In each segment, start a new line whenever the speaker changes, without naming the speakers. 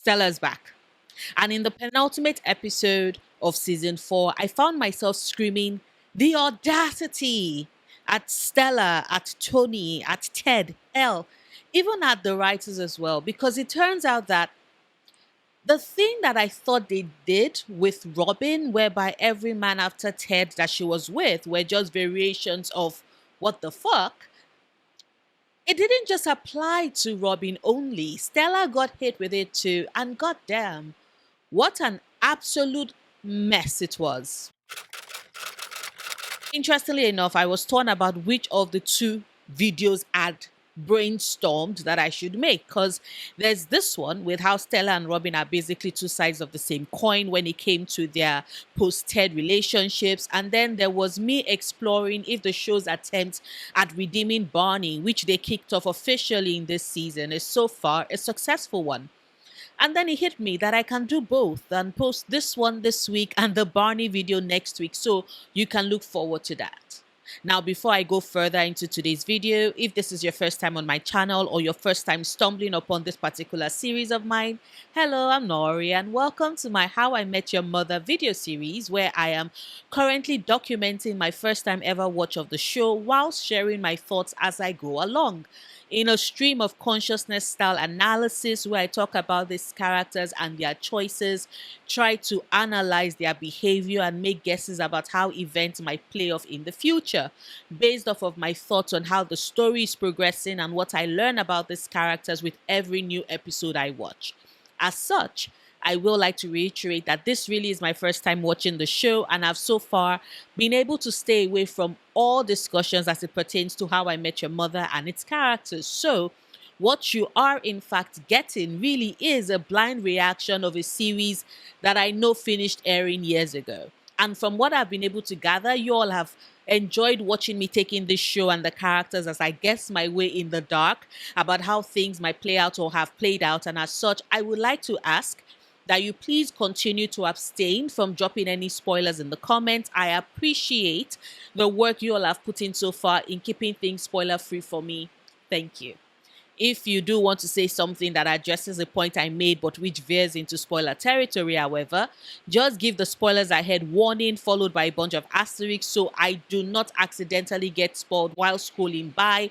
Stella's back. And in the penultimate episode of season 4, I found myself screaming, the audacity at Stella, at Tony, at Ted, hell, even at the writers as well. Because it turns out that the thing that I thought they did with Robin, whereby every man after Ted that she was with were just variations of what the fuck, it didn't just apply to Robin only. Stella got hit with it too, and goddamn, what an absolute mess it was. Interestingly enough, I was torn about which of the two videos I'd brainstormed that I should make, because there's this one with how Stella and Robin are basically two sides of the same coin when it came to their post-Ted relationships, and then there was me exploring if the show's attempt at redeeming Barney, which they kicked off officially in this season, is so far a successful one. And then it hit me that I can do both and post this one this week and the Barney video next week. So you can look forward to that. Now, before I go further into today's video, if this is your first time on my channel or your first time stumbling upon this particular series of mine, hello, I'm Nori and welcome to my How I Met Your Mother video series, where I am currently documenting my first time ever watch of the show whilst sharing my thoughts as I go along in a stream of consciousness style analysis where I talk about these characters and their choices, try to analyze their behavior and make guesses about how events might play off in the future, based off of my thoughts on how the story is progressing and what I learn about these characters with every new episode I watch. As such, I will like to reiterate that this really is my first time watching the show, and I've so far been able to stay away from all discussions as it pertains to How I Met Your Mother and its characters. So what you are in fact getting really is a blind reaction of a series that I know finished airing years ago. And from what I've been able to gather, you all have enjoyed watching me taking this show and the characters as I guess my way in the dark about how things might play out or have played out. And as such, I would like to ask that you please continue to abstain from dropping any spoilers in the comments. I appreciate the work you all have put in so far in keeping things spoiler free for me. Thank you. If you do want to say something that addresses a point I made but which veers into spoiler territory, however, just give the spoilers ahead warning followed by a bunch of asterisks so I do not accidentally get spoiled while scrolling by,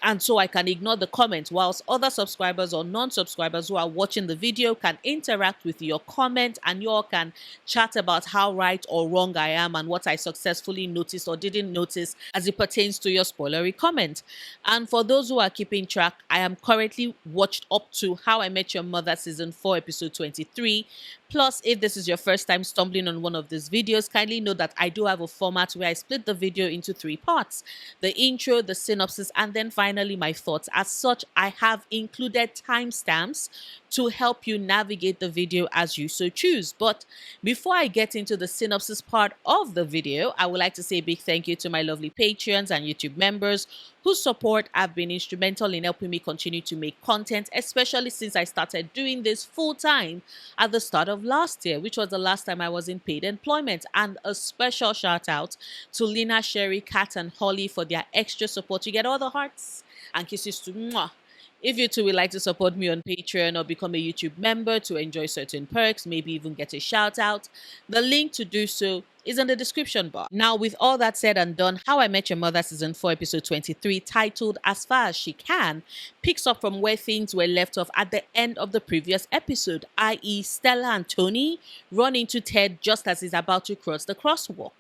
and so I can ignore the comments, whilst other subscribers or non-subscribers who are watching the video can interact with your comment and you all can chat about how right or wrong I am and what I successfully noticed or didn't notice as it pertains to your spoilery comment. And for those who are keeping track, I am currently watched up to How I Met Your Mother Season 4 Episode 23. Plus, if this is your first time stumbling on one of these videos, kindly know that I do have a format where I split the video into 3 parts: the intro, the synopsis, and then finally my thoughts. As such, I have included timestamps to help you navigate the video as you so choose. But before I get into the synopsis part of the video, I would like to say a big thank you to my lovely Patreons and YouTube members whose support have been instrumental in helping me continue to make content, especially since I started doing this full time at the start of last year, which was the last time I was in paid employment. And a special shout out to Lina, Sherry, Kat, and Holly for their extra support. You get all the hearts and kisses to mwah. If you too would like to support me on Patreon or become a YouTube member to enjoy certain perks, maybe even get a shout out, the link to do so is in the description bar. Now, with all that said and done, How I Met Your Mother Season 4 Episode 23, titled As Far As She Can, picks up from where things were left off at the end of the previous episode, i.e. Stella and Tony run into Ted just as he's about to cross the crosswalk.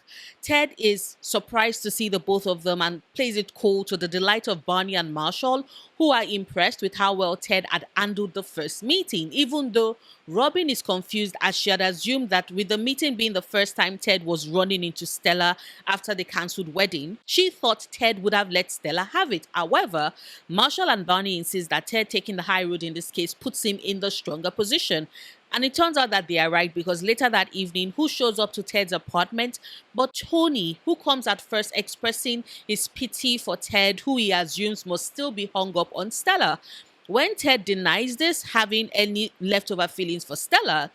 Ted is surprised to see the both of them and plays it cool to the delight of Barney and Marshall, who are impressed with how well Ted had handled the first meeting, even though Robin is confused as she had assumed that with the meeting being the first time Ted was running into Stella after the cancelled wedding, she thought Ted would have let Stella have it. However, Marshall and Barney insist that Ted taking the high road in this case puts him in the stronger position. And it turns out that they are right, because later that evening, who shows up to Ted's apartment but Tony, who comes at first expressing his pity for Ted, who he assumes must still be hung up on Stella. When Ted denies this, having any leftover feelings for Stella,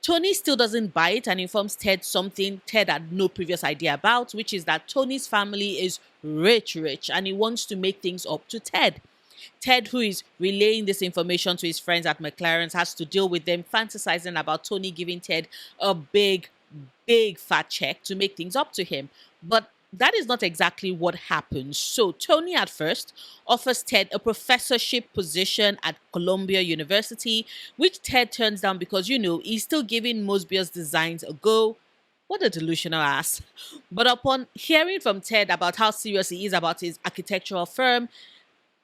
Tony still doesn't buy it and informs Ted something Ted had no previous idea about, which is that Tony's family is rich and he wants to make things up to Ted. Ted, who is relaying this information to his friends at McLaren's, has to deal with them fantasizing about Tony giving Ted a big fat check to make things up to him. But that is not exactly what happens. So Tony at first offers Ted a professorship position at Columbia University, which Ted turns down because, he's still giving Mosby's designs a go. What a delusional ass. But upon hearing from Ted about how serious he is about his architectural firm,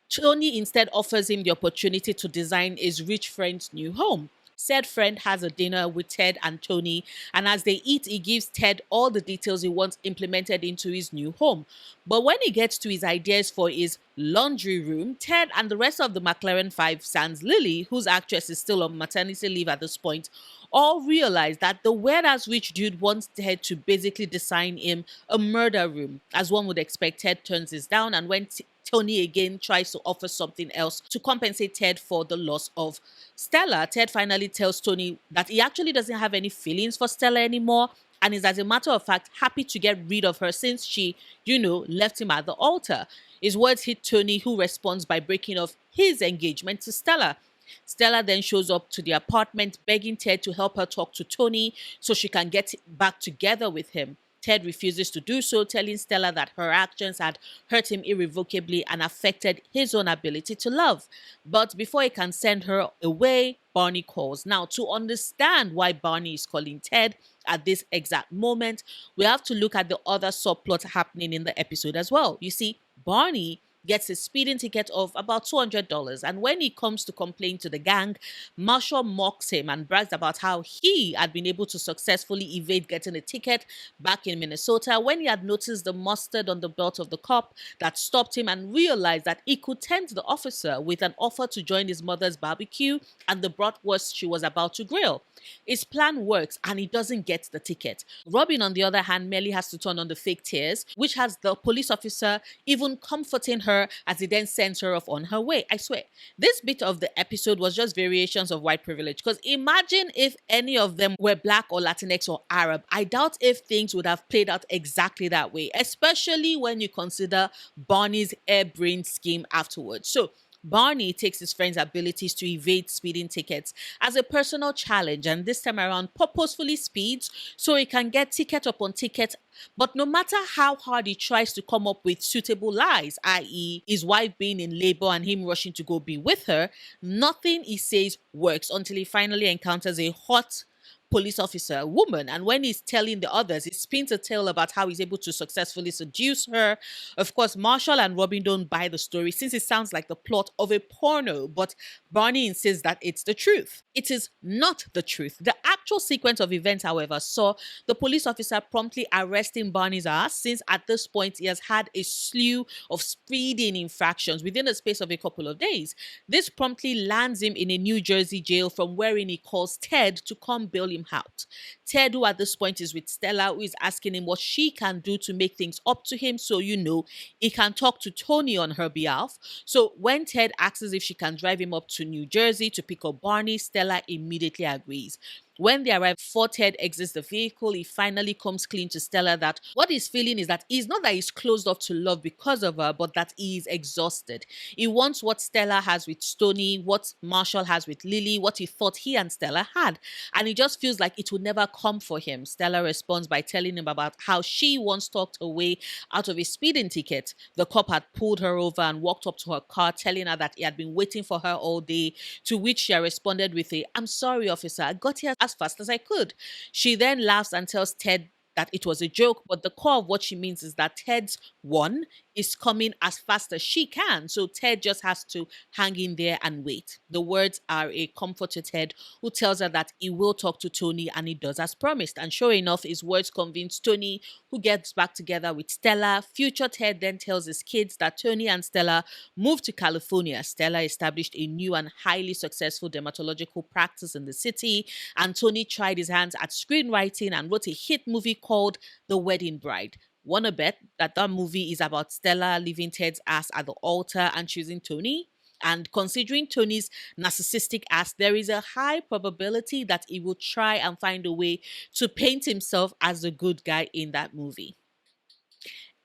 Tony instead offers him the opportunity to design his rich friend's new home. Said friend has a dinner with Ted and Tony, and as they eat, he gives Ted all the details he wants implemented into his new home. But when he gets to his ideas for his laundry room, Ted and the rest of the McLaren Five, sans Lily, whose actress is still on maternity leave at this point, all realize that the weird ass rich dude wants Ted to basically design him a murder room. As one would expect, Ted turns this down, and when Tony again tries to offer something else to compensate Ted for the loss of Stella, Ted finally tells Tony that he actually doesn't have any feelings for Stella anymore and is, as a matter of fact, happy to get rid of her since she, left him at the altar. His words hit Tony, who responds by breaking off his engagement to Stella. Stella then shows up to the apartment begging Ted to help her talk to Tony so she can get back together with him. Ted refuses to do so, telling Stella that her actions had hurt him irrevocably and affected his own ability to love. But before he can send her away, Barney calls. Now, to understand why Barney is calling Ted at this exact moment, we have to look at the other subplot happening in the episode as well. You see, Barney gets a speeding ticket of about $200. And when he comes to complain to the gang, Marshall mocks him and brags about how he had been able to successfully evade getting a ticket back in Minnesota when he had noticed the mustard on the belt of the cop that stopped him and realized that he could tempt the officer with an offer to join his mother's barbecue and the bratwurst she was about to grill. His plan works and he doesn't get the ticket. Robin, on the other hand, merely has to turn on the fake tears, which has the police officer even comforting her as he then sends her off on her way. I swear, this bit of the episode was just variations of white privilege. Because imagine if any of them were Black or Latinx or Arab. I doubt if things would have played out exactly that way, especially when you consider Barney's airbrained scheme afterwards. So, Barney takes his friend's abilities to evade speeding tickets as a personal challenge and this time around purposefully speeds so he can get ticket upon ticket. But no matter how hard he tries to come up with suitable lies, i.e., his wife being in labor and him rushing to go be with her, nothing he says works until he finally encounters a hot police officer, a woman, and when he's telling the others, he spins a tale about how he's able to successfully seduce her. Of course, Marshall and Robin don't buy the story since it sounds like the plot of a porno, but Barney insists that it's the truth. It is not the truth. The actual sequence of events, however, saw the police officer promptly arresting Barney's ass since at this point he has had a slew of speeding infractions within the space of a couple of days. This promptly lands him in a New Jersey jail from wherein he calls Ted to come bail him out. Ted, who at this point is with Stella, who is asking him what she can do to make things up to him so he can talk to Tony on her behalf. So when Ted asks if she can drive him up to New Jersey to pick up Barney, Stella immediately agrees. When they arrive, before Ted exits the vehicle, he finally comes clean to Stella that what he's feeling is that it's not that he's closed off to love because of her, but that he is exhausted. He wants what Stella has with Stoney, what Marshall has with Lily, what he thought he and Stella had. And he just feels like it will never come for him. Stella responds by telling him about how she once talked away out of a speeding ticket. The cop had pulled her over and walked up to her car, telling her that he had been waiting for her all day, to which she responded with "I'm sorry, officer, I got here as fast as I could." She then laughs and tells Ted that it was a joke, but the core of what she means is that Ted's one is coming as fast as she can. So Ted just has to hang in there and wait. The words are a comfort to Ted, who tells her that he will talk to Tony and he does as promised. And sure enough, his words convince Tony, who gets back together with Stella. Future Ted then tells his kids that Tony and Stella moved to California. Stella established a new and highly successful dermatological practice in the city, and Tony tried his hands at screenwriting and wrote a hit movie called The Wedding Bride. Wanna bet that that movie is about Stella leaving Ted's ass at the altar and choosing Tony? And considering Tony's narcissistic ass, there is a high probability that he will try and find a way to paint himself as the good guy in that movie.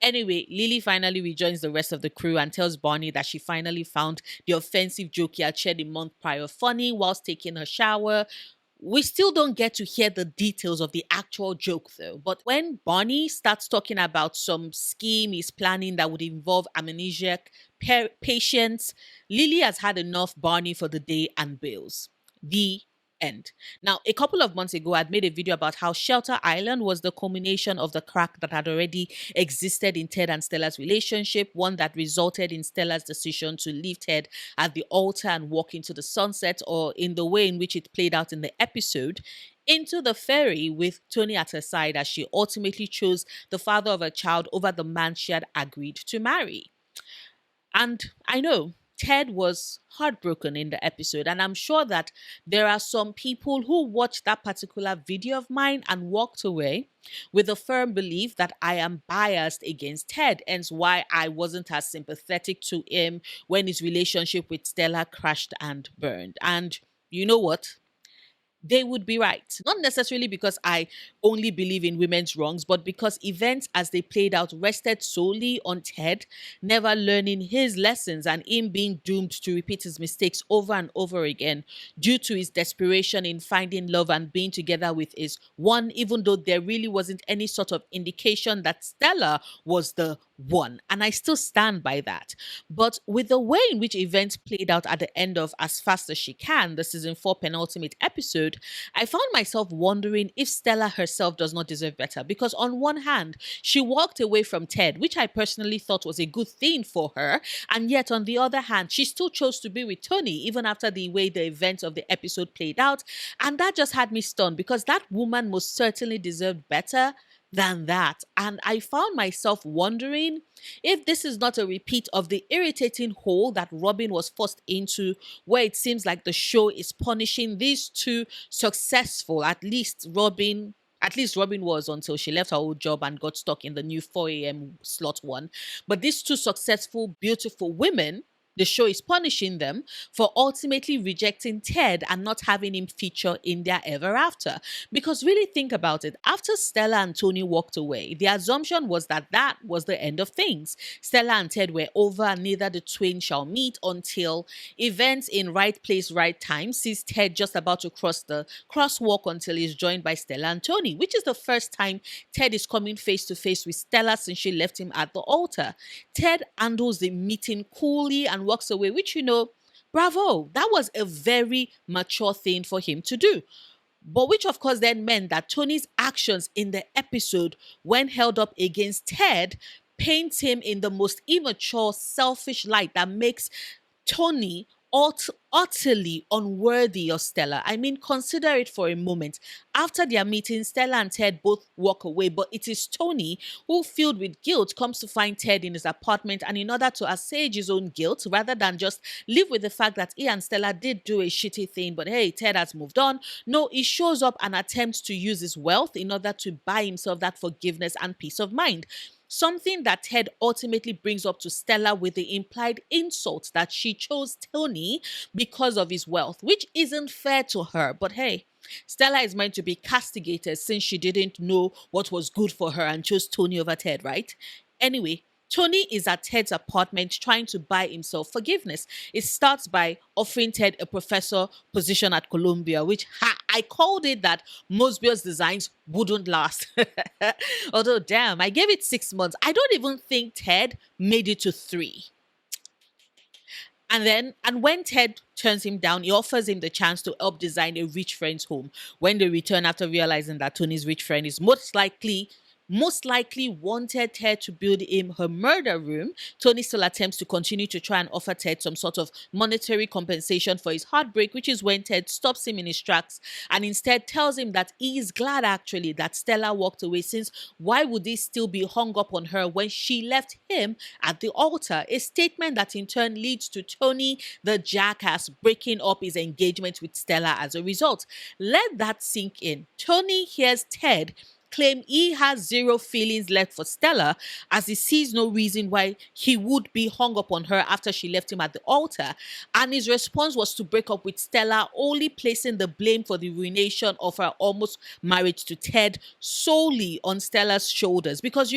Anyway, Lily finally rejoins the rest of the crew and tells Bonnie that she finally found the offensive joke he had shared a month prior funny whilst taking a shower. We still don't get to hear the details of the actual joke though. But when Bonnie starts talking about some scheme he's planning that would involve amnesiac patients, Lily has had enough Bonnie for the day and bails. The end. Now, a couple of months ago, I'd made a video about how Shelter Island was the culmination of the crack that had already existed in Ted and Stella's relationship, one that resulted in Stella's decision to leave Ted at the altar and walk into the sunset, or in the way in which it played out in the episode, into the ferry with Tony at her side as she ultimately chose the father of her child over the man she had agreed to marry. And I know Ted was heartbroken in the episode, and I'm sure that there are some people who watched that particular video of mine and walked away with a firm belief that I am biased against Ted, hence why I wasn't as sympathetic to him when his relationship with Stella crashed and burned. And you know what? They would be right. Not necessarily because I only believe in women's wrongs, but because events as they played out rested solely on Ted never learning his lessons and him being doomed to repeat his mistakes over and over again due to his desperation in finding love and being together with his one, even though there really wasn't any sort of indication that Stella was the one. And I still stand by that. But with the way in which events played out at the end of As Fast as She Can, the season 4 penultimate episode, I found myself wondering if Stella herself does not deserve better. Because on one hand, she walked away from Ted, which I personally thought was a good thing for her. And yet on the other hand, she still chose to be with Tony, even after the way the events of the episode played out. And that just had me stunned because that woman most certainly deserved better than that. And I found myself wondering if this is not a repeat of the irritating hole that Robin was forced into, where it seems like the show is punishing these two successful, at least Robin was until she left her old job and got stuck in the new 4 a.m. slot one. But these two successful, beautiful women, the show is punishing them for ultimately rejecting Ted and not having him feature in their ever after. Because really think about it, after Stella and Tony walked away, the assumption was that that was the end of things. Stella and Ted were over and neither the twins shall meet until events in Right Place, Right Time sees Ted just about to cross the crosswalk until he's joined by Stella and Tony, which is the first time Ted is coming face to face with Stella since she left him at the altar. Ted handles the meeting coolly and walks away, which, bravo, that was a very mature thing for him to do. But which, of course, then meant that Tony's actions in the episode, when held up against Ted, paints him in the most immature, selfish light that makes Tony utterly unworthy of Stella. I mean, consider it for a moment. After their meeting, Stella and Ted both walk away, but it is Tony who, filled with guilt, comes to find Ted in his apartment, and in order to assuage his own guilt, rather than just live with the fact that he and Stella did do a shitty thing, but hey, Ted has moved on, no, he shows up and attempts to use his wealth in order to buy himself that forgiveness and peace of mind. Something that Ted ultimately brings up to Stella with the implied insult that she chose Tony because of his wealth, which isn't fair to her. But hey, Stella is meant to be castigated since she didn't know what was good for her and chose Tony over Ted, right? Anyway, Tony is at Ted's apartment trying to buy himself forgiveness. It starts by offering Ted a professor position at Columbia, which I called it that Mosby's designs wouldn't last. Although, damn, I gave it 6 months. I don't even think Ted made it to 3. And when Ted turns him down, he offers him the chance to help design a rich friend's home. When they return after realizing that Tony's rich friend is most likely wanted Ted to build him her murder room, Tony still attempts to continue to try and offer Ted some sort of monetary compensation for his heartbreak, which is when Ted stops him in his tracks and instead tells him that he is glad actually that Stella walked away, since why would he still be hung up on her when she left him at the altar? A statement that in turn leads to Tony, the jackass, breaking up his engagement with Stella as a result. Let that sink in. Tony hears Ted claim he has zero feelings left for Stella, as he sees no reason why he would be hung up on her after she left him at the altar. And his response was to break up with Stella, only placing the blame for the ruination of her almost marriage to Ted solely on Stella's shoulders. Because,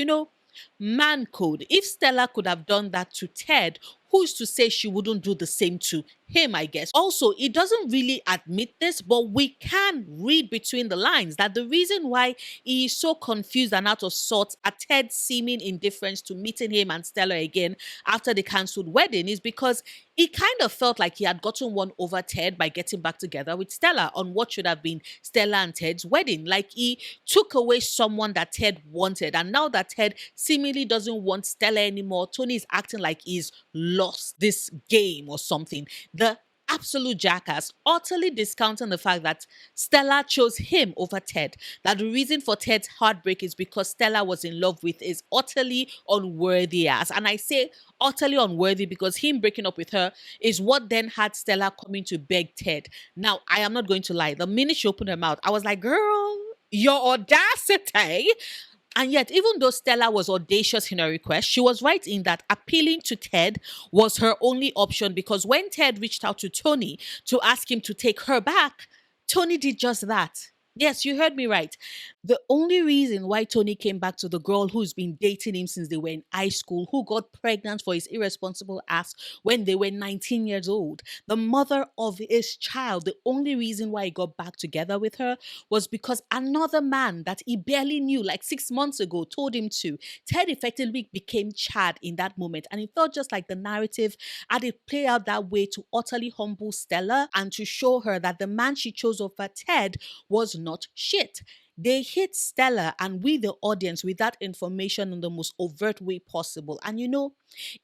Man code. If Stella could have done that to Ted, who's to say she wouldn't do the same to him, I guess. Also, it doesn't really admit this, but we can read between the lines that the reason why he is so confused and out of sorts at Ted's seeming indifference to meeting him and Stella again after the cancelled wedding is because he kind of felt like he had gotten one over Ted by getting back together with Stella on what should have been Stella and Ted's wedding. Like he took away someone that Ted wanted. And now that Ted seemingly doesn't want Stella anymore, Tony is acting like he's lost this game or something. The absolute jackass, utterly discounting the fact that Stella chose him over Ted. That the reason for Ted's heartbreak is because Stella was in love with his utterly unworthy ass. And I say utterly unworthy because him breaking up with her is what then had Stella coming to beg Ted. Now, I am not going to lie. The minute she opened her mouth, I was like, girl, your audacity. And yet, even though Stella was audacious in her request, she was right in that appealing to Ted was her only option because when Ted reached out to Tony to ask him to take her back, Tony did just that. Yes, you heard me right. The only reason why Tony came back to the girl who's been dating him since they were in high school, who got pregnant for his irresponsible ass when they were 19 years old, the mother of his child, the only reason why he got back together with her was because another man that he barely knew like 6 months ago told him to. Ted effectively became Chad in that moment. And it felt just like the narrative had it play out that way to utterly humble Stella and to show her that the man she chose over Ted was not shit. They hit Stella and we, the audience, with that information in the most overt way possible. And you know,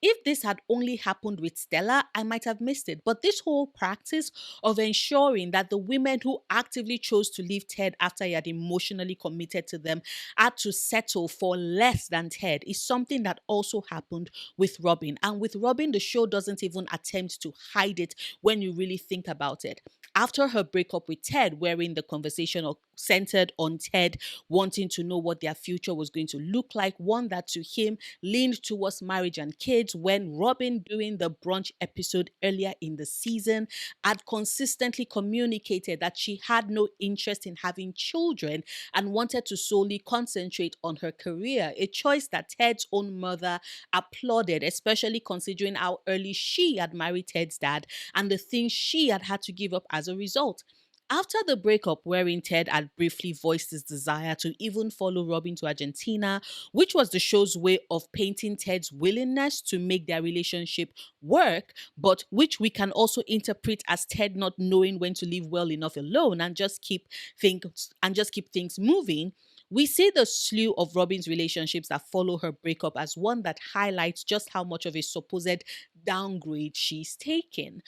if this had only happened with Stella, I might have missed it. But this whole practice of ensuring that the women who actively chose to leave Ted after he had emotionally committed to them had to settle for less than Ted is something that also happened with Robin. And with Robin, the show doesn't even attempt to hide it when you really think about it. After her breakup with Ted, wherein the conversation centered on Ted wanting to know what their future was going to look like, one that to him leaned towards marriage and kids, when Robin, during the brunch episode earlier in the season, had consistently communicated that she had no interest in having children and wanted to solely concentrate on her career, a choice that Ted's own mother applauded, especially considering how early she had married Ted's dad and the things she had to give up as a result. After the breakup, wherein Ted had briefly voiced his desire to even follow Robin to Argentina, which was the show's way of painting Ted's willingness to make their relationship work, but which we can also interpret as Ted not knowing when to leave well enough alone and just keep things moving. We see the slew of Robin's relationships that follow her breakup as one that highlights just how much of a supposed downgrade she's taken.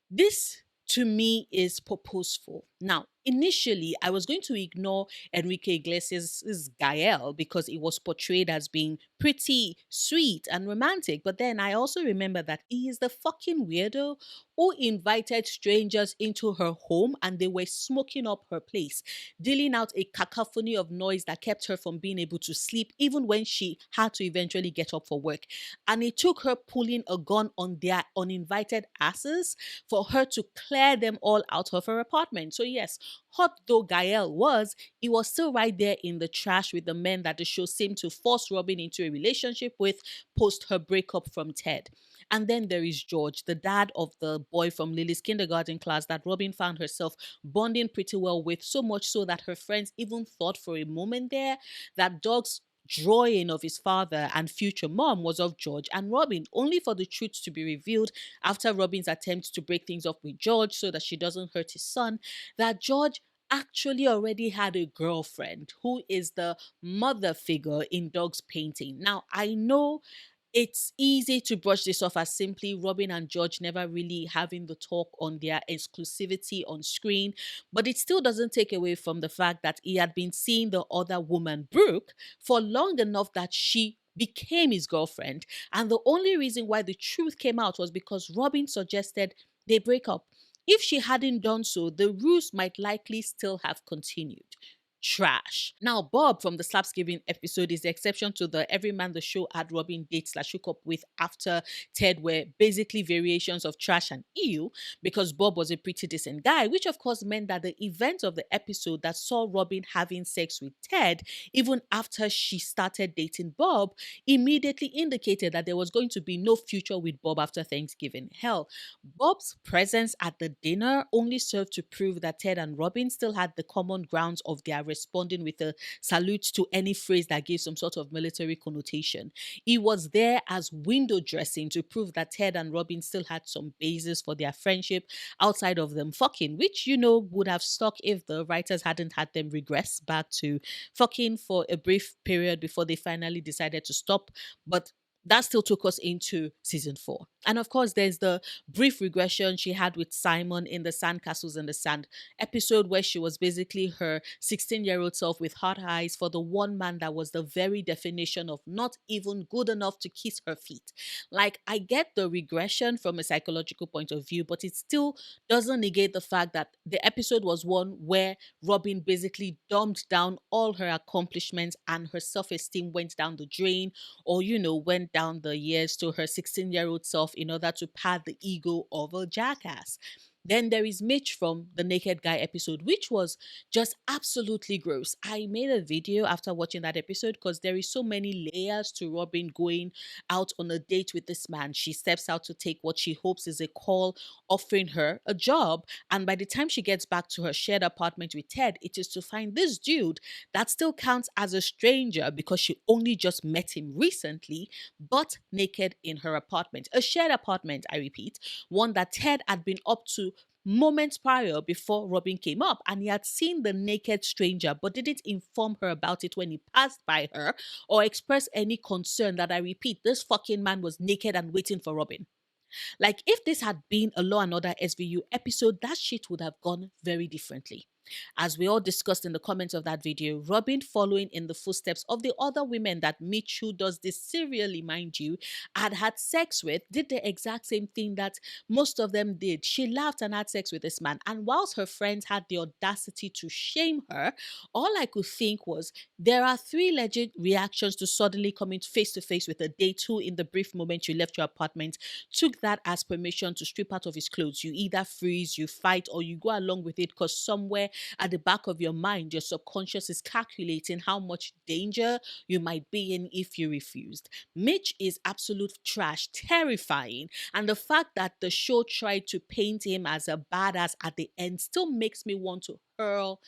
This to me is purposeful. Now, initially, I was going to ignore Enrique Iglesias' Gael because it was portrayed as being pretty sweet and romantic. But then I also remember that he is the fucking weirdo who invited strangers into her home and they were smoking up her place, dealing out a cacophony of noise that kept her from being able to sleep, even when she had to eventually get up for work. And it took her pulling a gun on their uninvited asses for her to clear them all out of her apartment. So, yes, hot though Gael was, he was still right there in the trash with the men that the show seemed to force Robin into a relationship with post her breakup from Ted. And then there is George, the dad of the boy from Lily's kindergarten class that Robin found herself bonding pretty well with, so much so that her friends even thought for a moment there that Dog's drawing of his father and future mom was of George and Robin, only for the truth to be revealed after Robin's attempt to break things off with George so that she doesn't hurt his son, that George actually already had a girlfriend who is the mother figure in Dog's painting. Now, I know it's easy to brush this off as simply Robin and George never really having the talk on their exclusivity on screen, but it still doesn't take away from the fact that he had been seeing the other woman, Brooke, for long enough that she became his girlfriend. And the only reason why the truth came out was because Robin suggested they break up. If she hadn't done so, the ruse might likely still have continued. trash. Now, Bob from the Slapsgiving episode is the exception to the every man the show had Robin dates slash hook up with after Ted were basically variations of trash and ew, because Bob was a pretty decent guy, which of course meant that the event of the episode that saw Robin having sex with Ted, even after she started dating Bob, immediately indicated that there was going to be no future with Bob after Thanksgiving. Hell, Bob's presence at the dinner only served to prove that Ted and Robin still had the common grounds of their responding with a salute to any phrase that gave some sort of military connotation. He was there as window dressing to prove that Ted and Robin still had some basis for their friendship outside of them fucking, which, would have stuck if the writers hadn't had them regress back to fucking for a brief period before they finally decided to stop. But that still took us into season 4. And of course, there's the brief regression she had with Simon in the Sandcastles in the Sand episode, where she was basically her 16-year-old self with hot eyes for the one man that was the very definition of not even good enough to kiss her feet. Like, I get the regression from a psychological point of view, but it still doesn't negate the fact that the episode was one where Robin basically dumbed down all her accomplishments and her self esteem went down the drain, or, went down the years to her 16-year-old self in order to pad the ego of a jackass. Then there is Mitch from the Naked Guy episode, which was just absolutely gross. I made a video after watching that episode because there is so many layers to Robin going out on a date with this man. She steps out to take what she hopes is a call offering her a job. And by the time she gets back to her shared apartment with Ted, it is to find this dude that still counts as a stranger because she only just met him recently, but naked in her apartment. A shared apartment, I repeat, one that Ted had been up to moments prior before Robin came up, and he had seen the naked stranger but didn't inform her about it when he passed by her or express any concern that, I repeat, this fucking man was naked and waiting for Robin. Like, if this had been a Law and Order SVU episode, that shit would have gone very differently. As we all discussed in the comments of that video, Robin, following in the footsteps of the other women that Mitch, who does this serially, mind you, had sex with, did the exact same thing that most of them did. She laughed and had sex with this man. And whilst her friends had the audacity to shame her, all I could think was, there are three legit reactions to suddenly coming face to face with a date who, in the brief moment you left your apartment, took that as permission to strip out of his clothes. You either freeze, you fight, or you go along with it because somewhere at the back of your mind, your subconscious is calculating how much danger you might be in if you refused. Mitch is absolute trash, terrifying, and the fact that the show tried to paint him as a badass at the end still makes me want to hurl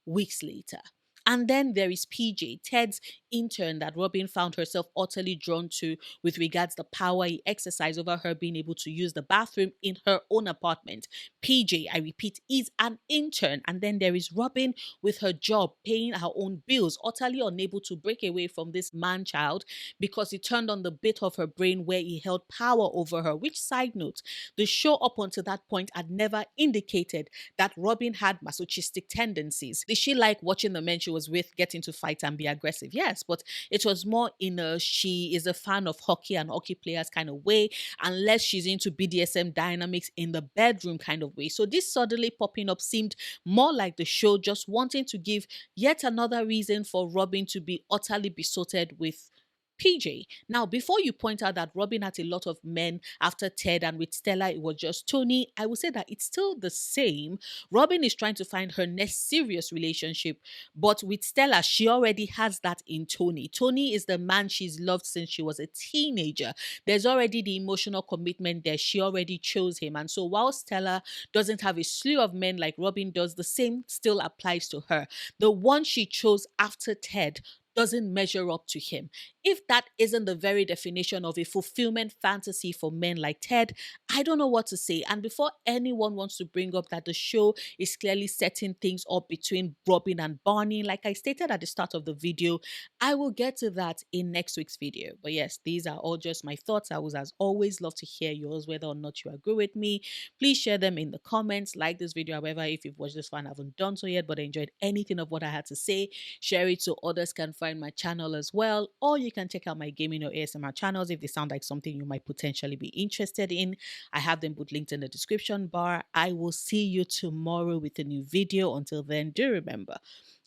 weeks later. And then there is PJ, Ted's intern that Robin found herself utterly drawn to with regards the power he exercised over her being able to use the bathroom in her own apartment. PJ, I repeat, is an intern. And then there is Robin with her job, paying her own bills, utterly unable to break away from this man-child because he turned on the bit of her brain where he held power over her. Which, side note, the show up until that point had never indicated that Robin had masochistic tendencies. Did she like watching the men she was with get into fights and be aggressive? Yes, but it was more in a she is a fan of hockey and hockey players kind of way, unless she's into BDSM dynamics in the bedroom kind of way. So this suddenly popping up seemed more like the show just wanting to give yet another reason for Robin to be utterly besotted with PJ. Now, before you point out that Robin had a lot of men after Ted and with Stella it was just Tony, I would say that it's still the same. Robin is trying to find her next serious relationship, but with Stella, she already has that in Tony. Tony is the man she's loved since she was a teenager. There's already the emotional commitment there. She already chose him. And so while Stella doesn't have a slew of men like Robin does, the same still applies to her. The one she chose after Ted doesn't measure up to him. If that isn't the very definition of a fulfillment fantasy for men like Ted, I don't know what to say. And before anyone wants to bring up that the show is clearly setting things up between Robin and Barney, like I stated at the start of the video, I will get to that in next week's video. But yes, these are all just my thoughts. I would, as always, love to hear yours, whether or not you agree with me. Please share them in the comments. Like this video, however, if you've watched this one, I haven't done so yet, but enjoyed anything of what I had to say, share it so others can find my channel as well. Or you can check out my gaming or ASMR channels if they sound like something you might potentially be interested in. I have them both linked in the description bar. I will see you tomorrow with a new video. Until then, do remember,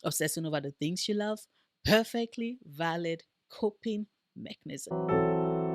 obsessing over the things you love, perfectly valid coping mechanism.